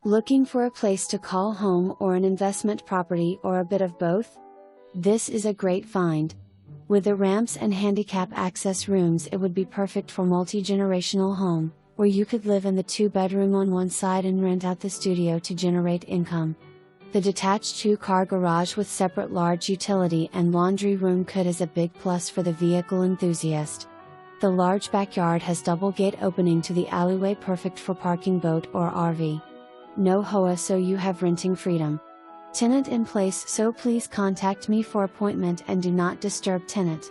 Looking for a place to call home or an investment property or a bit of both? This is a great find. With the ramps and handicap access rooms, it would be perfect for multi-generational home, where you could live in the 2-bedroom on one side and rent out the studio to generate income. The detached 2-car garage with separate large utility and laundry room could is a big plus for the vehicle enthusiast. The large backyard has double gate opening to the alleyway, perfect for parking boat or RV. No HOA, so you have renting freedom. Tenant in place, so please contact me for appointment and do not disturb tenant.